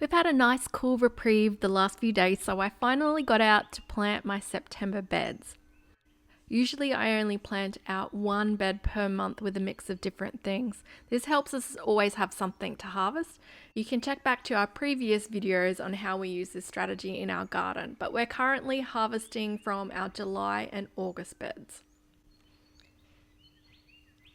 We've had a nice cool reprieve the last few days, so I finally got out to plant my September beds. Usually I only plant out one bed per month with a mix of different things. This helps us always have something to harvest. You can check back to our previous videos on how we use this strategy in our garden, but we're currently harvesting from our July and August beds.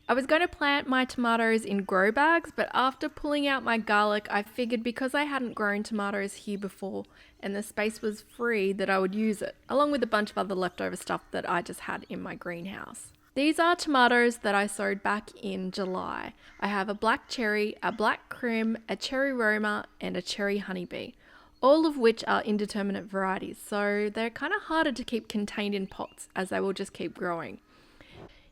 I was going to plant my tomatoes in grow bags, but after pulling out my garlic, I figured because I hadn't grown tomatoes here before and the space was free that I would use it, along with a bunch of other leftover stuff that I just had in my greenhouse. These are tomatoes that I sowed back in July. I have a black cherry, a black crim, a cherry Roma, and a cherry honeybee, all of which are indeterminate varieties, so they're kind of harder to keep contained in pots as they will just keep growing.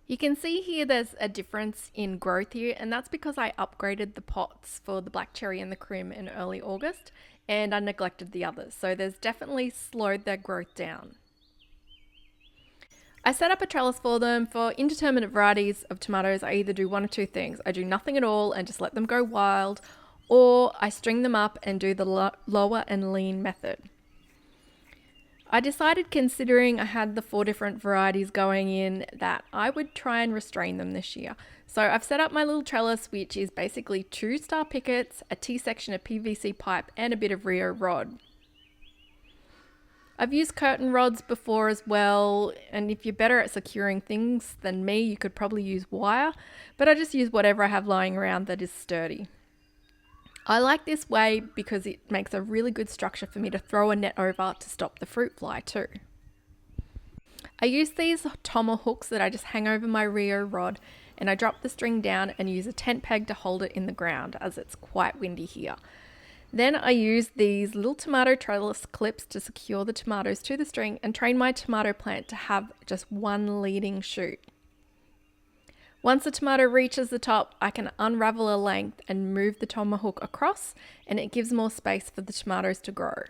You can see here there's a difference in growth here, and that's because I upgraded the pots for the black cherry and the crim in early August, and I neglected the others, so there's definitely slowed their growth down. I set up a trellis for them. For indeterminate varieties of tomatoes, I either do one or two things. I do nothing at all and just let them go wild, or I string them up and do the lower and lean method. I decided, considering I had the 4 different varieties going in, that I would try and restrain them this year. So I've set up my little trellis, which is basically 2 star pickets, a T-section of PVC pipe, and a bit of Rio rod. I've used curtain rods before as well, and if you're better at securing things than me, you could probably use wire, but I just use whatever I have lying around that is sturdy. I like this way because it makes a really good structure for me to throw a net over to stop the fruit fly too. I use these tomahawks that I just hang over my Rio rod, and I drop the string down and use a tent peg to hold it in the ground as it's quite windy here. Then I use these little tomato trellis clips to secure the tomatoes to the string and train my tomato plant to have just one leading shoot. Once the tomato reaches the top, I can unravel a length and move the tomahawk across, and it gives more space for the tomatoes to grow.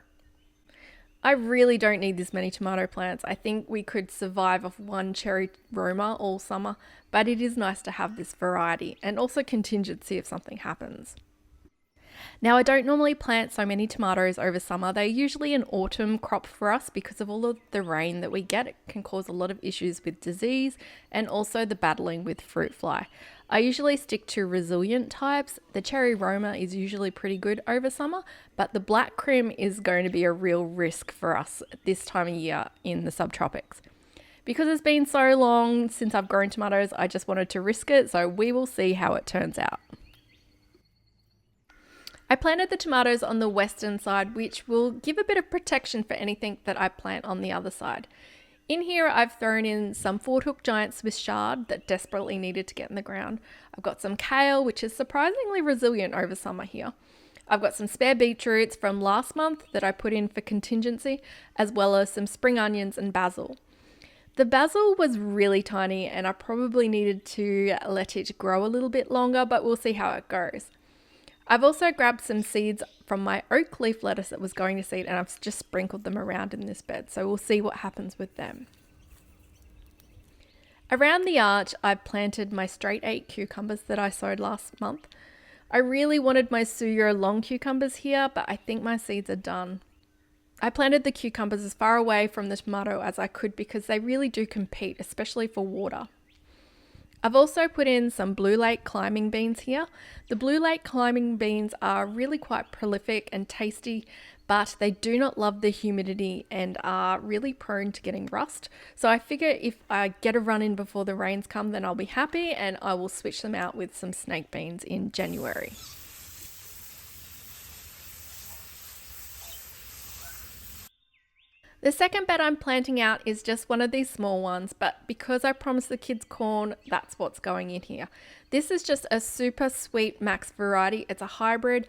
I really don't need this many tomato plants. I think we could survive off one cherry Roma all summer, but it is nice to have this variety and also contingency if something happens. Now, I don't normally plant so many tomatoes over summer. They're usually an autumn crop for us because of all of the rain that we get. It can cause a lot of issues with disease and also the battling with fruit fly. I usually stick to resilient types. The cherry Roma is usually pretty good over summer, but the black crim is going to be a real risk for us this time of year in the subtropics. Because it's been so long since I've grown tomatoes, I just wanted to risk it, so we will see how it turns out. I planted the tomatoes on the western side, which will give a bit of protection for anything that I plant on the other side. In here, I've thrown in some 4-hook giant Swiss chard that desperately needed to get in the ground. I've got some kale, which is surprisingly resilient over summer here. I've got some spare beetroots from last month that I put in for contingency, as well as some spring onions and basil. The basil was really tiny and I probably needed to let it grow a little bit longer, but we'll see how it goes. I've also grabbed some seeds from my oak leaf lettuce that was going to seed, and I've just sprinkled them around in this bed, so we'll see what happens with them. Around the arch, I've planted my straight 8 cucumbers that I sowed last month. I really wanted my suyo long cucumbers here, but I think my seeds are done. I planted the cucumbers as far away from the tomato as I could because they really do compete, especially for water. I've also put in some Blue Lake climbing beans here. The Blue Lake climbing beans are really quite prolific and tasty, but they do not love the humidity and are really prone to getting rust. So I figure if I get a run in before the rains come, then I'll be happy, and I will switch them out with some snake beans in January. The second bed I'm planting out is just one of these small ones, but because I promised the kids corn, that's what's going in here. This is just a super sweet max variety. It's a hybrid.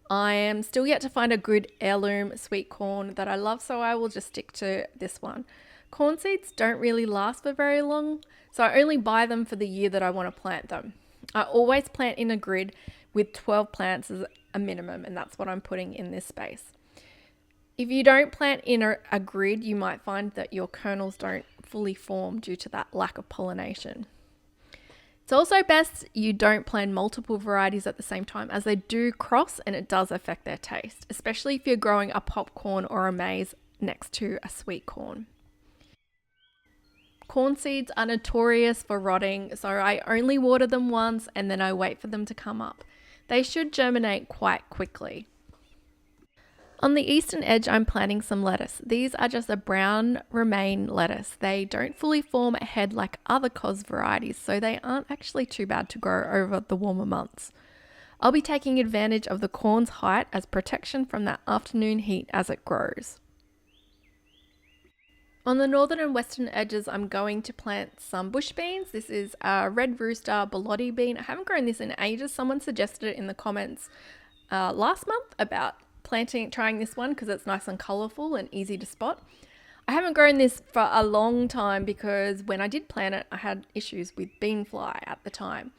I am still yet to find a good heirloom sweet corn that I love, so I will just stick to this one. Corn seeds don't really last for very long, so I only buy them for the year that I want to plant them. I always plant in a grid with 12 plants as a minimum, and that's what I'm putting in this space. If you don't plant in a grid, you might find that your kernels don't fully form due to that lack of pollination. It's also best you don't plant multiple varieties at the same time, as they do cross and it does affect their taste, especially if you're growing a popcorn or a maize next to a sweet corn. Corn seeds are notorious for rotting, so I only water them once and then I wait for them to come up. They should germinate quite quickly. On the eastern edge, I'm planting some lettuce. These are just a brown romaine lettuce. They don't fully form a head like other cos varieties, so they aren't actually too bad to grow over the warmer months. I'll be taking advantage of the corn's height as protection from that afternoon heat as it grows. On the northern and western edges, I'm going to plant some bush beans. This is a red rooster Bellotti bean. I haven't grown this in ages. Someone suggested it in the comments last month about trying this one because it's nice and colorful and easy to spot. I haven't grown this for a long time because when I did plant it, I had issues with bean fly at the time.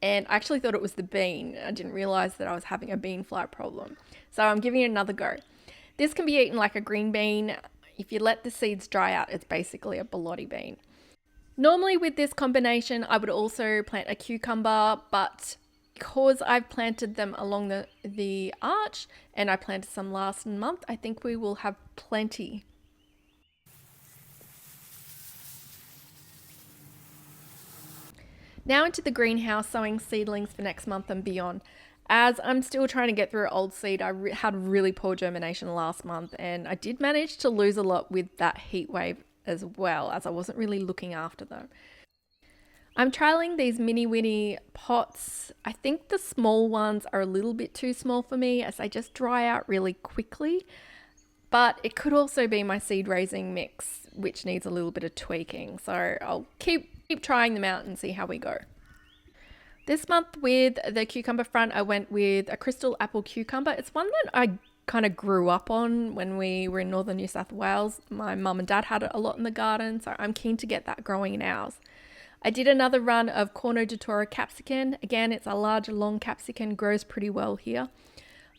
And I actually thought it was the bean. I didn't realize that I was having a bean fly problem. So I'm giving it another go. This can be eaten like a green bean. If you let the seeds dry out, it's basically a Bellotti bean. Normally with this combination, I would also plant a cucumber, but because I've planted them along the arch and I planted some last month, I think we will have plenty. Now into the greenhouse, sowing seedlings for next month and beyond. As I'm still trying to get through old seed, I had really poor germination last month, and I did manage to lose a lot with that heat wave as well, as I wasn't really looking after them. I'm trialing these mini Winnie pots. I think the small ones are a little bit too small for me as they just dry out really quickly, but it could also be my seed raising mix, which needs a little bit of tweaking. So I'll keep trying them out and see how we go. This month with the cucumber front, I went with a crystal apple cucumber. It's one that I kind of grew up on when we were in northern New South Wales. My mum and dad had it a lot in the garden, so I'm keen to get that growing in ours. I did another run of Corno de Toro capsicum. Again, it's a large, long capsicum, grows pretty well here.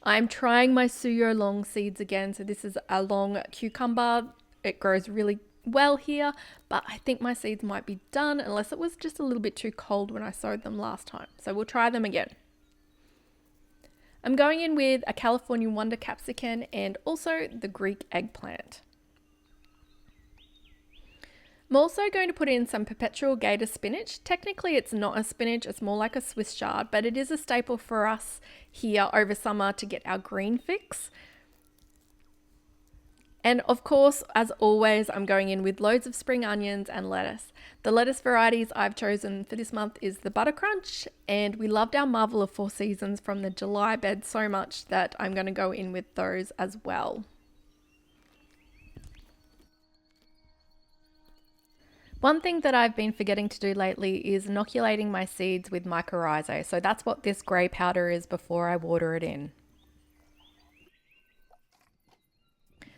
I'm trying my Suyo long seeds again. So this is a long cucumber. It grows really well here, but I think my seeds might be done unless it was just a little bit too cold when I sowed them last time. So we'll try them again. I'm going in with a California Wonder capsicum and also the Greek eggplant. I'm also going to put in some perpetual gator spinach. Technically it's not a spinach, it's more like a Swiss chard, but it is a staple for us here over summer to get our green fix. And of course, as always, I'm going in with loads of spring onions and lettuce. The lettuce varieties I've chosen for this month is the Butter Crunch, and we loved our Marvel of Four Seasons from the July bed so much that I'm going to go in with those as well. One thing that I've been forgetting to do lately is inoculating my seeds with mycorrhizae. So that's what this grey powder is before I water it in.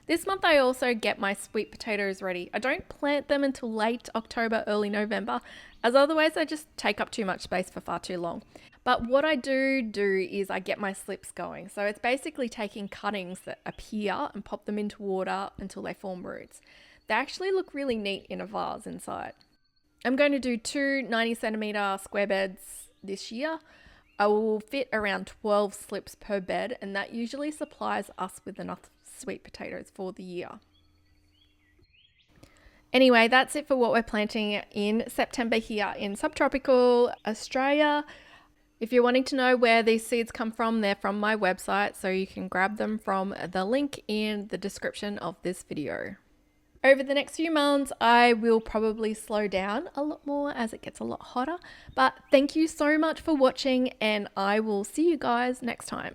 This month I also get my sweet potatoes ready. I don't plant them until late October, early November, as otherwise they just take up too much space for far too long. But what I do is I get my slips going. So it's basically taking cuttings that appear and pop them into water until they form roots. They actually look really neat in a vase inside. I'm going to do 2 90cm square beds this year. I will fit around 12 slips per bed, and that usually supplies us with enough sweet potatoes for the year. Anyway, that's it for what we're planting in September here in Subtropical Australia. If you're wanting to know where these seeds come from, they're from my website, so you can grab them from the link in the description of this video. Over the next few months, I will probably slow down a lot more as it gets a lot hotter. But thank you so much for watching, and I will see you guys next time.